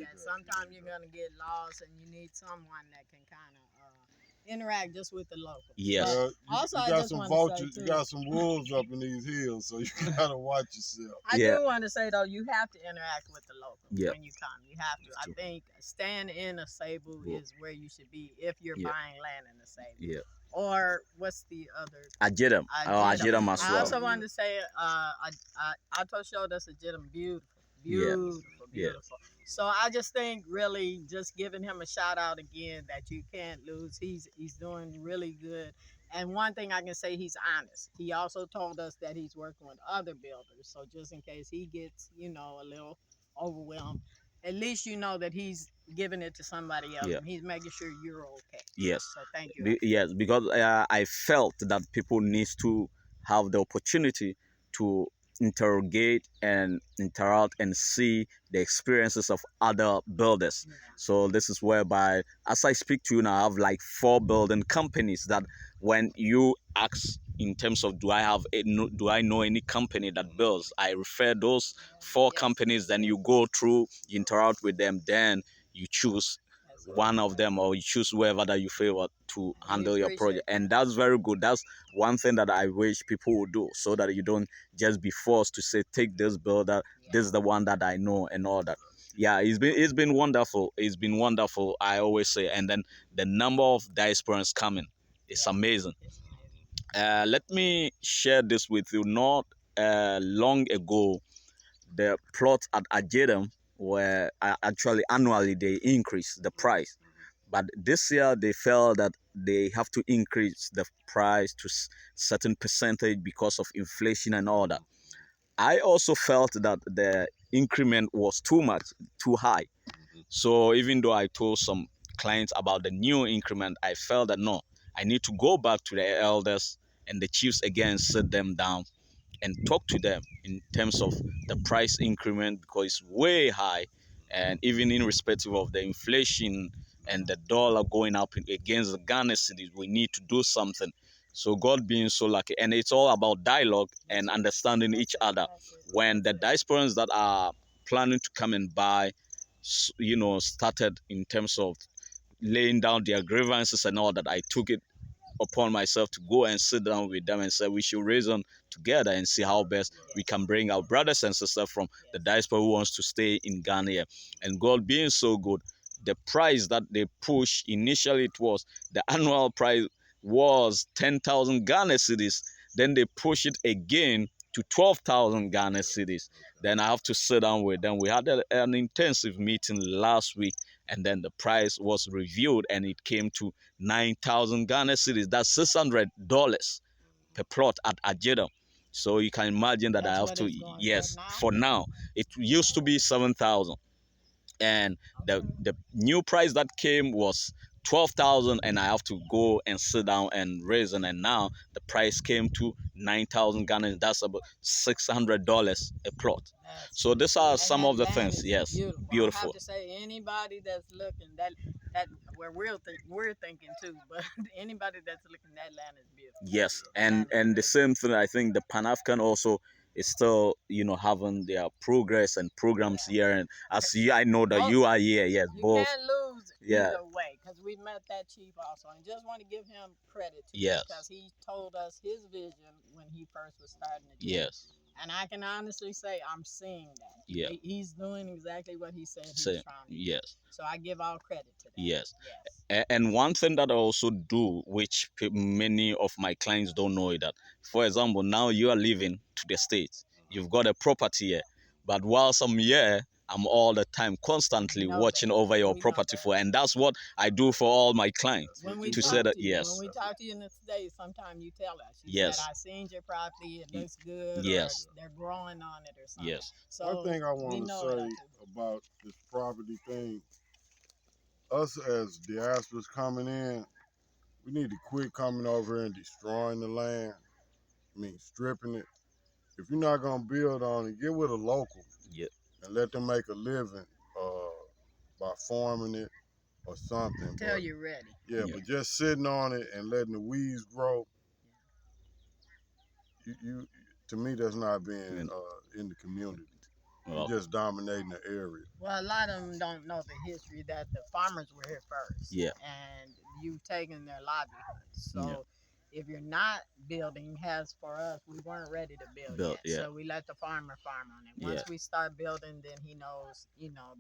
that sometimes you're gonna get lost, and you need someone that can kind of interact just with the locals. Yes. But Well, also, you I got just some want to say vultures, you too. got some wolves up in these hills, so you gotta watch yourself. I Yeah. do want to say though, you have to interact with the locals Yeah. when you come. You have to. It's I true. think staying in Asebu Well, is where you should be if you're yeah. buying land in Asebu. Yeah. Or what's the other? Ajedam. Oh, Ajidam. Ajedam as I well. also wanted to say, Auto Show, that's Ajidam, beautiful, Yeah. beautiful, Yeah. beautiful. So I just think really just giving him a shout out again that you can't lose. He's doing really good. And one thing I can say, he's honest. He also told us that he's working with other builders. So just in case he gets, a little overwhelmed, at least you know that he's giving it to somebody else Yeah. and he's making sure you're okay. Yes. So thank you. Yes, because I felt that people need to have the opportunity to interrogate and interact and see the experiences of other builders. Yeah. So this is whereby, as I speak to you now, I have like 4 building companies that when you ask in terms of do I know any company that builds, I refer those 4 Yes. companies. Then you go through, you interact with them, then you choose That's good. one of them, or you choose whoever that you favor to We handle your appreciate project. that. And that's very good. That's one thing that I wish people would do, so that you don't just be forced to say, take this builder, this is the one that I know, and all that. Yeah, it's been wonderful. It's been wonderful, I always say. And then the number of diasporans coming is Yeah. amazing. It's amazing. Let me share this with you. Not long ago, the plots at Ajedam were actually annually they increase the price, but this year they felt that they have to increase the price to certain percentage because of inflation and all that. I also felt that the increment was too much, too high. So even though I told some clients about the new increment, I felt that no, I need to go back to the elders and the chiefs again, sit them down and talk to them in terms of the price increment, because it's way high. And even in respective of the inflation and the dollar going up against the Ghana cities, we need to do something. So God being so lucky, and it's all about dialogue and understanding each other. When the diasporans that are planning to come and buy, started in terms of laying down their grievances and all that, I took it upon myself to go and sit down with them and say we should reason together and see how best we can bring our brothers and sisters from the diaspora who wants to stay in Ghana here. And God being so good, the price that they pushed initially, it was the annual price was 10,000 Ghana cedis. Then they push it again to 12,000 Ghana cedis. Then I have to sit down with them. We had an intensive meeting last week, and then the price was reviewed and it came to 9,000 Ghana cedis. That's $600 per plot at Ajeda. So you can imagine that I have to, yes, for now. It used to be 7,000. And the new price that came was 12,000, and I have to go and sit down and reason. And now the price came to 9,000 Ghana. That's about $600 a plot. So these are some of the things. Yes, beautiful. I have to say, anybody that's looking, that where we're thinking too, but anybody that's looking, that land is beautiful. Yes, and the same thing. I think the Pan African also is still having their progress and programs here. And as you, I know that you are here. Yes, You both. can't lose either way, because we met that chief also, and just want to give him credit too, Yes. because he told us his vision when he first was starting the job. Yes. And I can honestly say I'm seeing that. Yeah. He's doing exactly what he said he's Same. trying to do. Yes. So I give all credit to that. Yes. Yes. And one thing that I also do, which many of my clients don't know, is that, for example, now you are living to the States. You've got a property here. But whilst I'm here, I'm all the time constantly watching over your property for, and that's what I do for all my clients. When we To talk say that, to you, yes. when we talk to you in the States, sometimes you tell us. You Yes. said, I seen your property, it looks good, Yes. or they're growing on it or something. Yes. So One thing I want to say about this property thing, us as diasporas coming in, we need to quit coming over here and destroying the land. I mean, stripping it. If you're not gonna build on it, get with a local. Yeah. And let them make a living by farming it or something. Until you're ready. Yeah, but just sitting on it and letting the weeds grow, you to me, that's not being in the community. Well, just dominating the area. Well, a lot of them don't know the history that the farmers were here first. Yeah. And you've taken their livelihoods. So Yeah. if you're not building, as for us, we weren't ready to build yet. Yeah. So we let the farmer farm on it. Yeah. Once we start building, then he knows,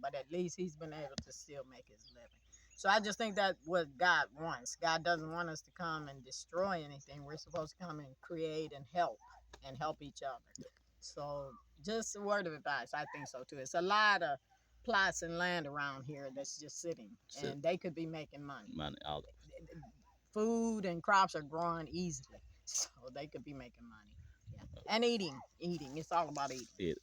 but at least he's been able to still make his living. So I just think that what God wants. God doesn't want us to come and destroy anything. We're supposed to come and create and help each other. So just a word of advice. I think so too. It's a lot of plots and land around here that's just sitting, and they could be making money. Money out. Food and crops are growing easily, so they could be making money. Yeah, and eating. It's all about eating.